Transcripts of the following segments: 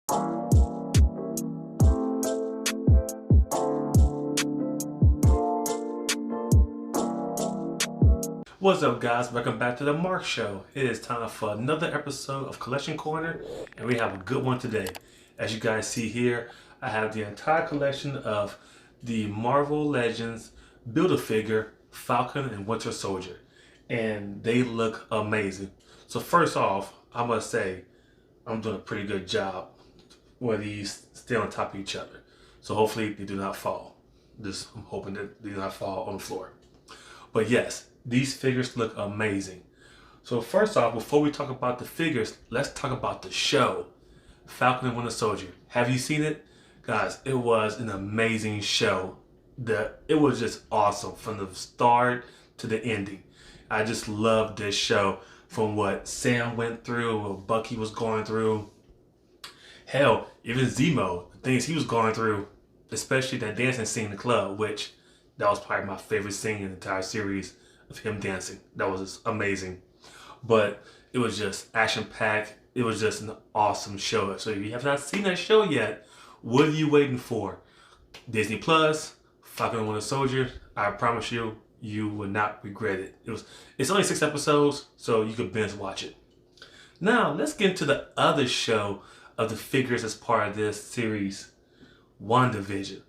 What's up, guys? Welcome back to the Mark Show. It is time for another episode of Collection Corner, and we have a good one today. As you guys see here, I have the entire collection of the Marvel Legends Build-A-Figure Falcon and Winter Soldier, and they look amazing. So first off, I must say I'm doing a pretty good job where these stay on top of each other. So hopefully they do not fall. I'm hoping that they do not fall on the floor. But yes, these figures look amazing. So first off, before we talk about the figures, let's talk about the show, Falcon and Winter Soldier. Have you seen it? Guys, it was an amazing show. It was just awesome from the start to the ending. I just loved this show, from what Sam went through, what Bucky was going through. Hell, even Zemo, the things he was going through, especially that dancing scene in the club, which that was probably my favorite scene in the entire series of him dancing. That was just amazing. But it was just action-packed. It was just an awesome show. So if you have not seen that show yet, what are you waiting for? Disney Plus, Falcon and Winter Soldier. I promise you, you will not regret it. It's only 6 episodes, so you could binge watch it. Now, let's get into the other show of the figures as part of this series, WandaVision.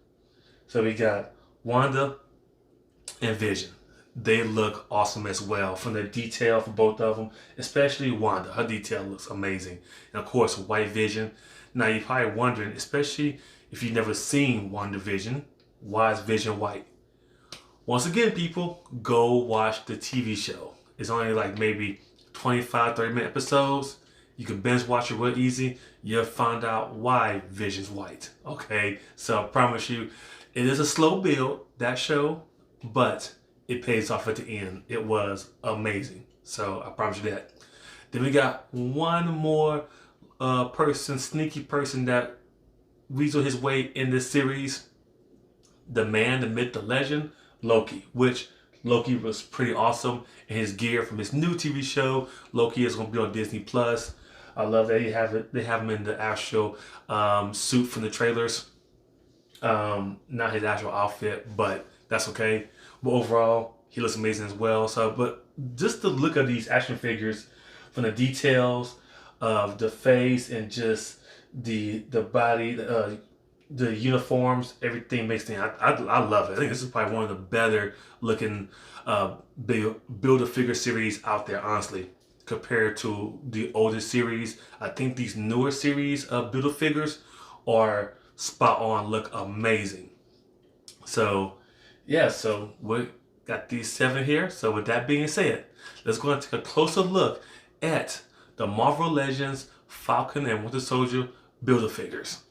So we got Wanda and Vision. They look awesome as well, from the detail for both of them, especially Wanda. Her detail looks amazing. And of course, White Vision. Now you're probably wondering, especially if you've never seen WandaVision, why is Vision white? Once again, people, go watch the TV show. It's only like maybe 25, 30-minute episodes. You can binge watch it real easy. You'll find out why Vision's white. Okay, so I promise you, it is a slow build, that show, but it pays off at the end. It was amazing. So I promise you that. Then we got one more sneaky person that weaseled his way in this series. The man, the myth, the legend, Loki. Which Loki was pretty awesome in his gear from his new TV show. Loki is going to be on Disney Plus. I love that they have him in the actual suit from the trailers. Not his actual outfit, but that's okay. But overall, he looks amazing as well. But just the look of these action figures, from the details of the face and just the body, the uniforms, everything makes things. I love it. I think this is probably one of the better looking Build-A-Figure series out there, honestly, compared to the older series. I think these newer series of Build-A-Figures are spot on, look amazing. So yeah, so we got these 7 here. So with that being said, let's go and take a closer look at the Marvel Legends Falcon and Winter Soldier Build-A-Figures.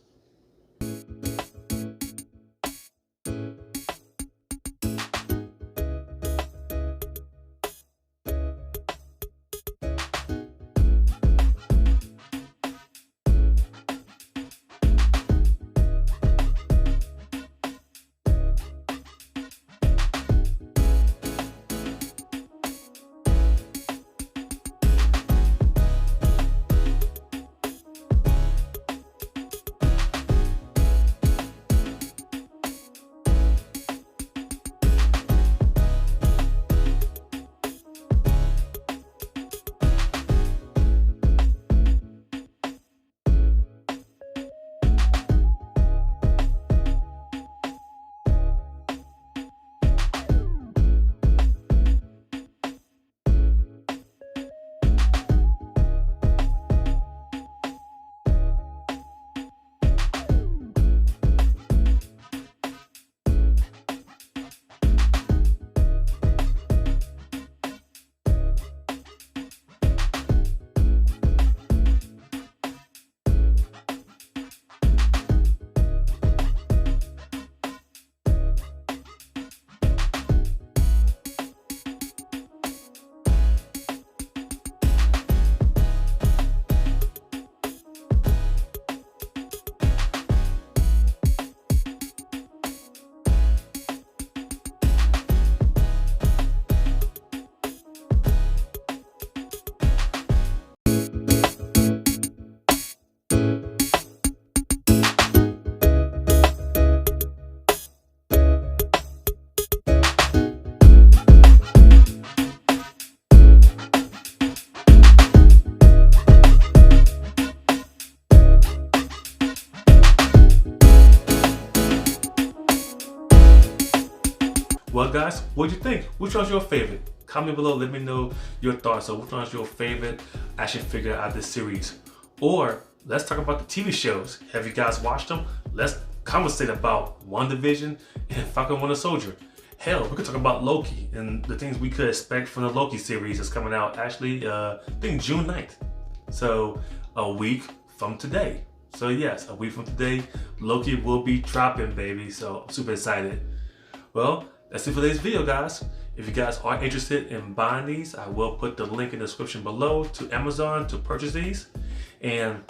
Well, guys, what'd you think? Which one's your favorite? Comment below, let me know your thoughts on which one's your favorite action figure out of this series. Or let's talk about the TV shows. Have you guys watched them? Let's conversate about WandaVision and Falcon Winter Soldier. Hell, we could talk about Loki and the things we could expect from the Loki series that's coming out actually, I think June 9th. So a week from today. So yes, a week from today, Loki will be dropping, baby. So I'm super excited. Well, that's it for today's video, guys. If you guys are interested in buying these, I will put the link in the description below to Amazon to purchase these. And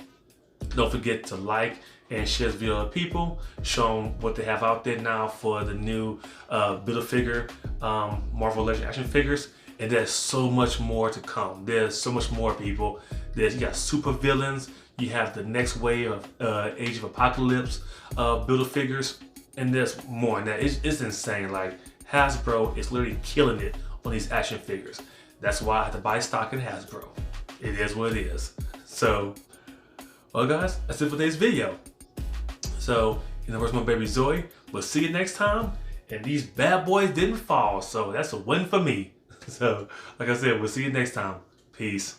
don't forget to like and share this video with people. Show them what they have out there now for the new Build-A-Figure Marvel Legends action figures. And there's so much more to come. There's so much more, people. You got super villains. You have the next wave of Age of Apocalypse Build-A-Figures. And there's more. Now, it's insane. Like, Hasbro is literally killing it on these action figures. That's why I have to buy stock in Hasbro. It is what it is. So, well, guys, that's it for today's video. So, in the words of my baby Zoe, we'll see you next time. And these bad boys didn't fall, so that's a win for me. So, like I said, we'll see you next time. Peace.